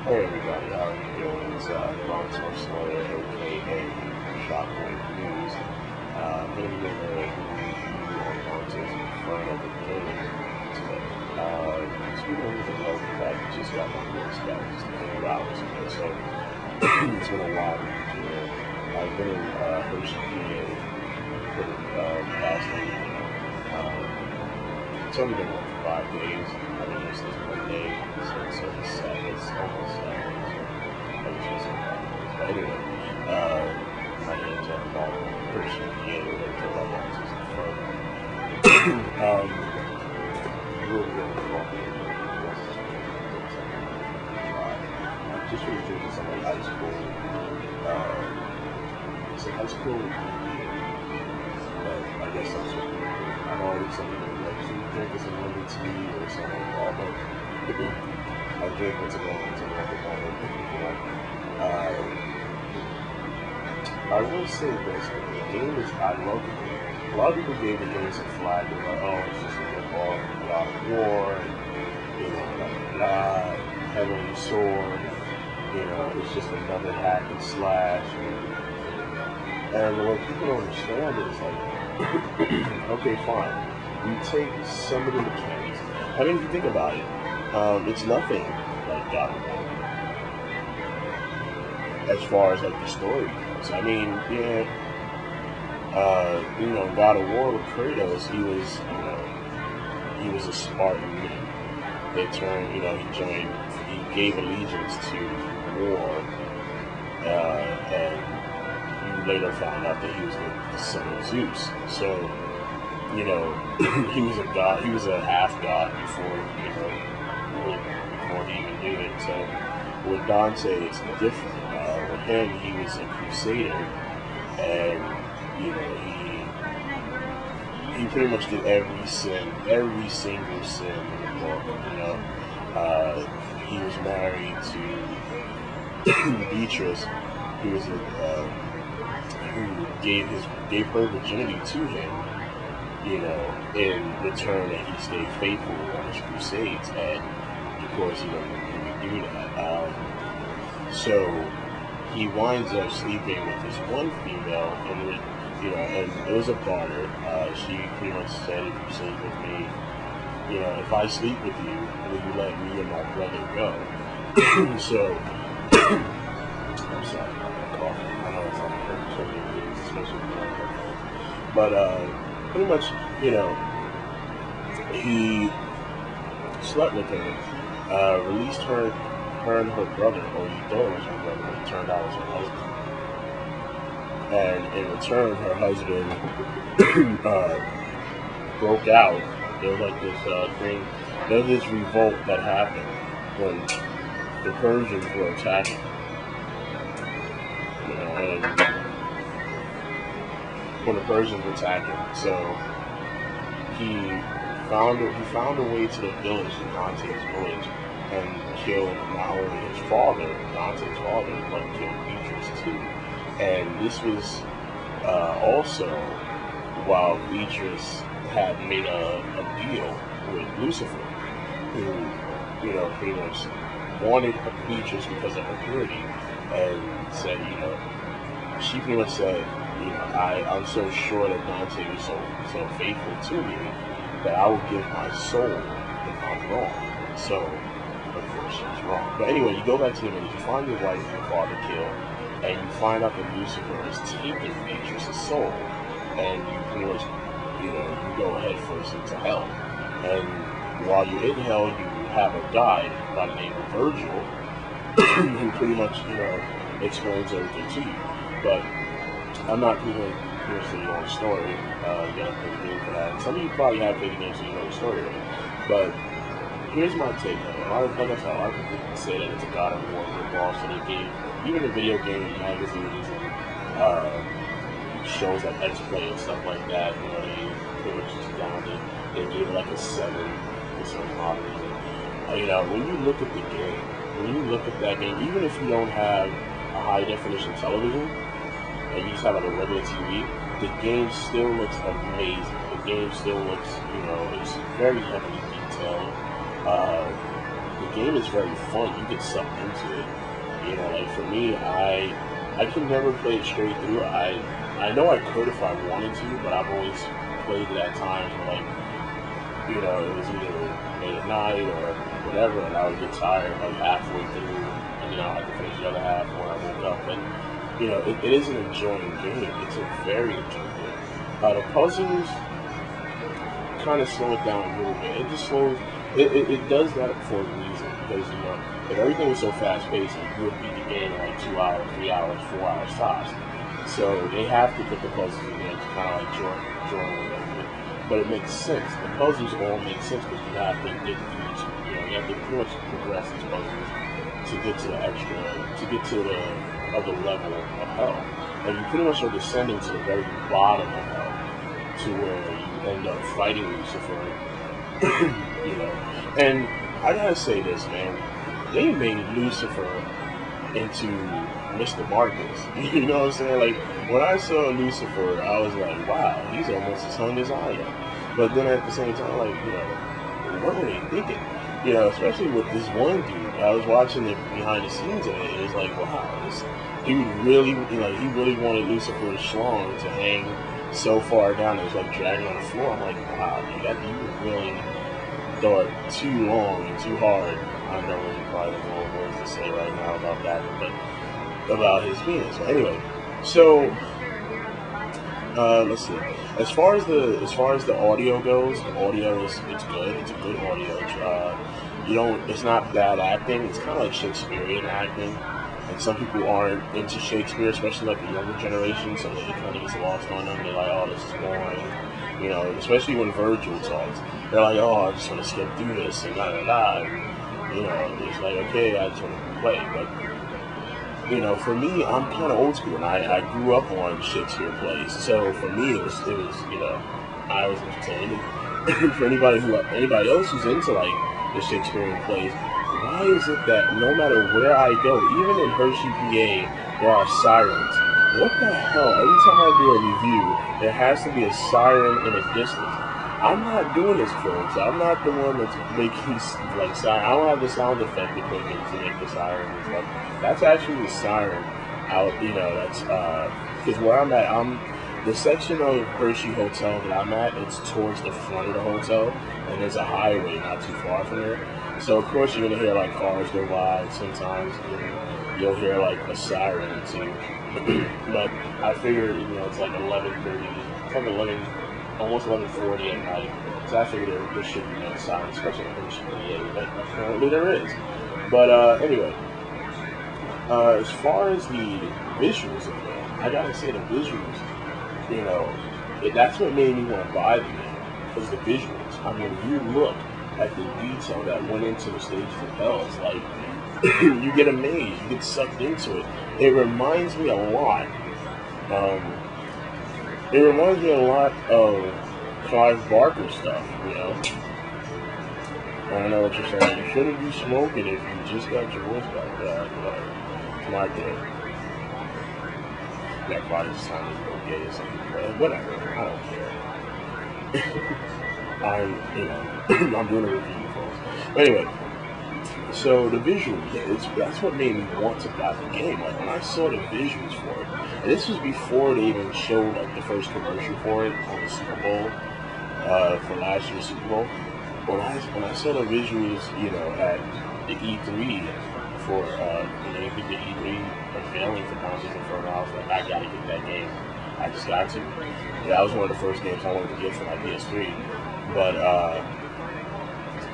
Hey everybody, how are you doing? It's Long-Term Sawyer, aka Shotgun News. I'm going to be doing a review on Dantes Inferno game today. Speaking of the love fact, it just got my voice back just a few hours ago, so it's been a while. I've been in HPA for the past week. It's only been like 5 days. I mean, this is one day, so it's sad. It's almost sad. I was just saying that. But anyway, my name's Paul Christian. Yeah, we're going to talk about Dantes Inferno. I just finished drinking some like high school. It's a high school. But I guess I'm always something like drinking some lemon tea or something like that. But I'm drinking some lemon tea at the moment. I will say this: the game is. I love the game. A lot of people gave the game some flack. They're like, "Oh, it's just a rip-off of God of War," and heavily sword. It's just another hack and slash. And what people don't understand is like, okay, fine. You take some of the mechanics. I mean, if you think about it, it's nothing like God of War as far as like the story goes. I mean, yeah, God of War with Kratos, he was a Spartan. They turned, he gave allegiance to war, and you later found out that he was the son of Zeus. So, he was a god. He was a half god before, before he even knew it. So, with Dante, it's different. With him, he was a crusader, and he pretty much did every single sin in the book. He was married to Beatrice, who gave her virginity to him, in return that he stayed faithful on his crusades, and of course, he didn't do that. So he winds up sleeping with this one female, and it was a barter. She pretty much said, "If you sleep with me, if I sleep with you, will you let me and my brother go?" So, I'm sorry about that cough. I know it's not perfect, especially with my but pretty much, he slept with her, released her and her brother, or he thought it was her brother, but it turned out it was her husband. And in return, her husband broke out. There was like this thing, there was this revolt that happened when the Persians were attacking. And when the Persians were attacking, so he found a way to the village, to Dante's village, and killed not only his father, Dante's father, but killed Beatrice too. And this was also while Beatrice had made a deal with Lucifer, who, pretty much wanted Beatrice because of her purity, and said, she pretty much said, I'm so sure that Dante was so faithful to me that I will give my soul if I'm wrong. So, of course, she was wrong. But anyway, you go back to the village, you find your wife and your father killed, and you find out that Lucifer is taking Beatrice's soul, and you pretty much, you go head first into hell. And while you're in hell, you have a guide by the name of Virgil, who pretty much, explains everything to you. But I'm not going to tell you the story. You gotta play the game for that. Some of you probably have played the game, so you know the story already. But here's my take on it. Like I said, a lot of people say that it's a God of War ripoff, so they gave, even the video game magazines and shows like X Play and stuff like that, they pretty much just down it. They gave it like a 7 for some odd reason. When you look at the game, when you look at that game, even if you don't have a high definition television, and you just have like a regular TV, the game still looks amazing. The game still looks, it's very heavily detailed. The game is very fun. You get sucked into it. You know, like for me, I can never play it straight through. I know I could if I wanted to, but I've always played it at times where, like, you know, it was either late at night or whatever, and I would get tired like halfway through, and you know, I had to finish the other half when I woke up. And you know, it is an enjoying game. It's a very enjoying game. The puzzles kind of slow it down a little bit. It just slows. It does that for a reason, because you know, if everything was so fast paced, you would beat the game in like 2 hours, 3 hours, 4 hours tops. So they have to put the puzzles in there to kind of like join a little bit. But it makes sense. The puzzles all make sense because you have to get through each, you know, you have to pretty much progress these puzzles to get to the extra, to get to the other level of hell. And you pretty much are descending to the very bottom of hell, to where you end up fighting Lucifer. You know, and I gotta say this, man, they made Lucifer into Mr. Marcus. You know what I'm saying? Like, when I saw Lucifer, I was like, wow, he's almost as hung as I am. But then at the same time, like, you know, what were they thinking? You know, especially with this one dude. I was watching the behind the scenes of it. It was like, wow, he really wanted Lucifer's schlong to hang so far down. It was like dragging on the floor. I'm like, wow, dude, you really thought too long and too hard. I don't really probably have more words to say right now about that, but about his penis. So anyway, so let's see. As far as the audio goes, the audio it's good. It's a good audio. It's not bad acting. It's kind of like Shakespearean acting. And some people aren't into Shakespeare, especially like the younger generation, so it kind of gets lost on them. They're like, oh, this is boring. You know, especially when Virgil talks. They're like, oh, I just want to skip through this and da-da-da. You know, it's like, okay, I just want to play. But, you know, for me, I'm kind of old school, and I grew up on Shakespeare plays. So for me, it was you know, I was entertained. For anybody else who's into, like, the Shakespearean plays, why is it that no matter where I go, even in Hershey, PA, there are sirens? What the hell? Every time I do a review, there has to be a siren in a distance. I'm not doing this, folks. I'm not the one that's making, like, siren. I don't have the sound effect equipment to make the siren and stuff. That's actually the siren out, you know, that's, because where I'm at, the section of Hershey Hotel that I'm at, it's towards the front of the hotel, and there's a highway not too far from there. So, of course, you're going to hear, like, cars go by. Sometimes you'll hear, like, a siren, too. But I figured, you know, it's like 11:30. It's like 11, almost 11:40 at night. So I figured there should be no siren, especially in Hershey, but apparently there is. But, anyway, as far as the visuals of it, I got to say the visuals, you know, that's what made me want to buy the game, was the visuals. I mean, you look at the detail that went into the stages of hell. It's like, you get amazed, you get sucked into it. It reminds me a lot. Of Clive Barker stuff, you know. I don't know what you're saying. You shouldn't be smoking if you just got your voice back. It's not good. That body's sounding a little gay or something. Whatever. I don't care. I'm doing a review, folks. Anyway, so the visuals, that's what made me want to buy the game. Like, when I saw the visuals for it, and this was before they even showed, like, the first commercial for it on the Super Bowl, for last year's Super Bowl. When I saw the visuals, you know, at the E3 for, the E3 unveiling for Dantes Inferno, I was like, I gotta get that game. I just got to. Yeah, that was one of the first games I wanted to get for my PS3. But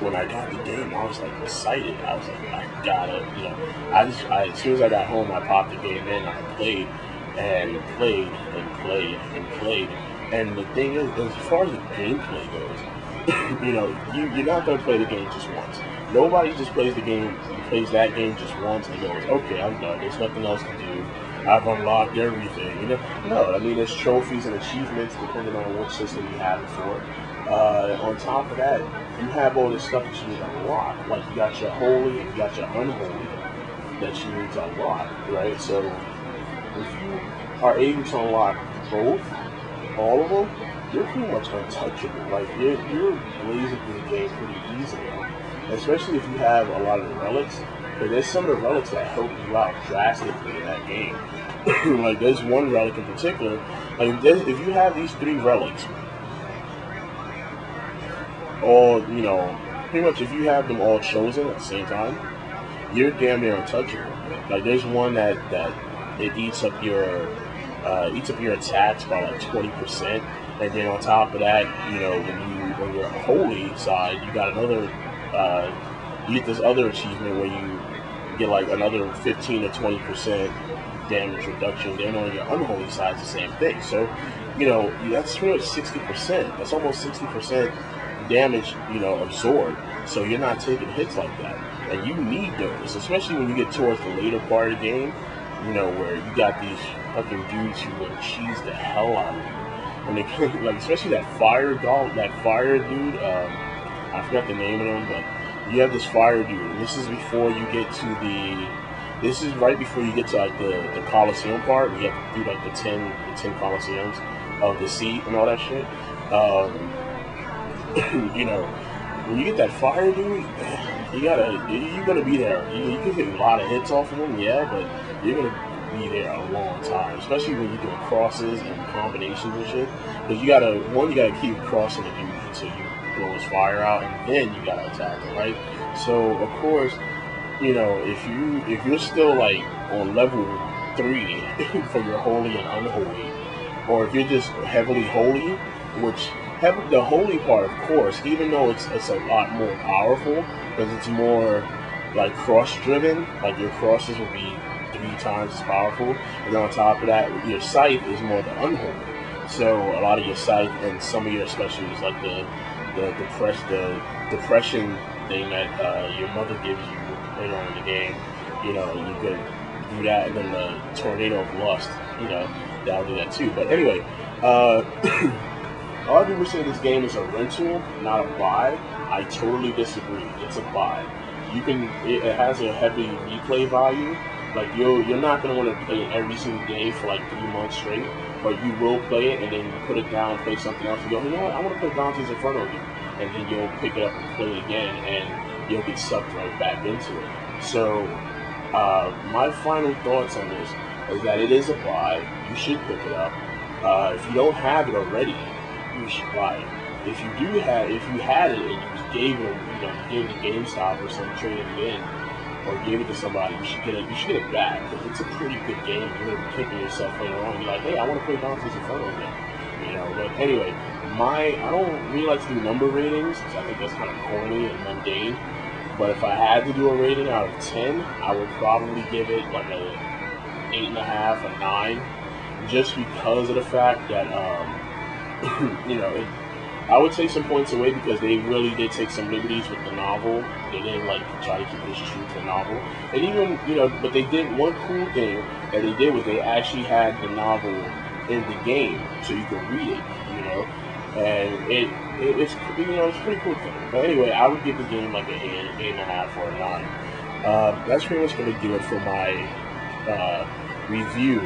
when I got the game, I was like excited. I was like, I gotta, you know. As soon as I got home, I popped the game in. I played and played and played and played. And the thing is, as far as the gameplay goes, you know, you're not gonna play the game just once. Nobody just plays that game just once and goes, okay, I'm done. There's nothing else to do. I've unlocked everything. You know, no. I mean, there's trophies and achievements depending on what system you have it for. On top of that, you have all this stuff that you need to unlock. Like, you got your holy and you got your unholy that you need to unlock, right? So if you are able to unlock both, all of them, you're pretty much untouchable. Like, you're blazing through the game pretty easily. especially if you have a lot of the relics. But there's some of the relics that help you out drastically in that game. Like there's one relic in particular. Like if you have these 3 relics, all pretty much if you have them all chosen at the same time, you're damn near untouchable. Like there's one that it eats up your attacks by like 20%, and then on top of that, when you're holy side, you got another you get this other achievement where you get like another 15 to 20% damage reduction. Then on your unholy side, it's the same thing. So that's pretty much 60%. That's almost 60% damage absorbed. So you're not taking hits like that. And you need those, especially when you get towards the later part of the game, where you got these fucking dudes who will cheese the hell out of you. When they like, especially that fire dude, I forgot the name of him, but you have this fire dude, and this is before you get to this is right before you get to like the Coliseum part, where you have to do like the 10 Coliseums of the sea and all that shit. When you get that fire dude, you're gonna be there. You can get a lot of hits off of him, yeah, but you're gonna be there a long time, especially when you're doing crosses and combinations and shit. Because you gotta keep crossing the dude until you blow his fire out, and then you gotta attack him, right? So of course, if you're still like on level 3 for your holy and unholy, or if you're just heavily holy, which the holy part, of course, even though it's a lot more powerful, because it's more like cross-driven, like your crosses will be 3 times as powerful, and then on top of that, your scythe is more the unholy. So a lot of your scythe and some of your specials, like the depression thing that your mother gives you later on in the game, you could do that, and then the tornado of lust, that'll do that too. But anyway, a lot of people say this game is a rental, not a buy. I totally disagree. It's a buy. It has a heavy replay value. Like you're not gonna want to play it every single day for like 3 months straight, but you will play it and then you put it down, play something else, and go, you know what? I want to play Dantes Inferno again, and then you'll pick it up and play it again, and you'll get sucked right back into it. So my final thoughts on this is that it is a buy. You should pick it up. If you don't have it already, you should buy it. If you had it and you just gave it, gave it to GameStop or some traded it in, or gave it to somebody, you should get it back, because it's a pretty good game. You're gonna be kicking yourself later on. You're like, hey, I want to play Dantes Inferno again. But anyway, I don't really like to do number ratings, because I think that's kind of corny and mundane. But if I had to do a rating out of 10, I would probably give it like a 8.5, a 9, just because of the fact that I would take some points away because they really did take some liberties with the novel. They didn't try to keep it as true to the novel. And even, but they did one cool thing that they did was they actually had the novel in the game so you could read it, and it's it's a pretty cool thing. But anyway, I would give the game like an 8.5 or a 9. That's pretty much going to do it for my review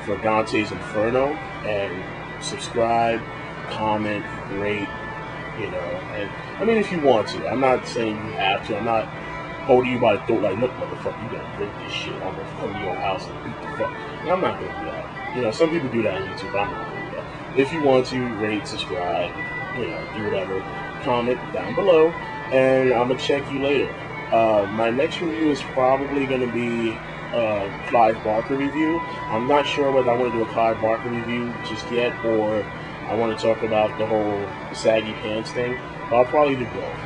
for Dantes Inferno. And subscribe, comment, rate, and I mean, if you want to. I'm not saying you have to. I'm not holding you by the throat like, look, motherfucker, you gotta break this shit. I'm gonna come to your house and beat the fuck. And I'm not gonna do that. Some people do that on YouTube, but I'm not gonna do that. If you want to, rate, subscribe, do whatever. Comment down below, and I'm gonna check you later. My next review is probably gonna be Clive Barker review. I'm not sure whether I want to do a Clive Barker review just yet, or I want to talk about the whole saggy pants thing. But I'll probably do both.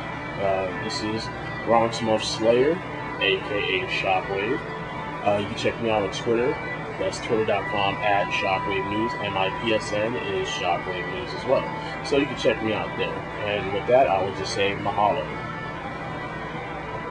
This is Ron Smurf Slayer, aka Shockwave. You can check me out on Twitter. That's twitter.com/Shockwave News, and my PSN is Shockwave News as well. So you can check me out there. And with that, I would just say mahalo.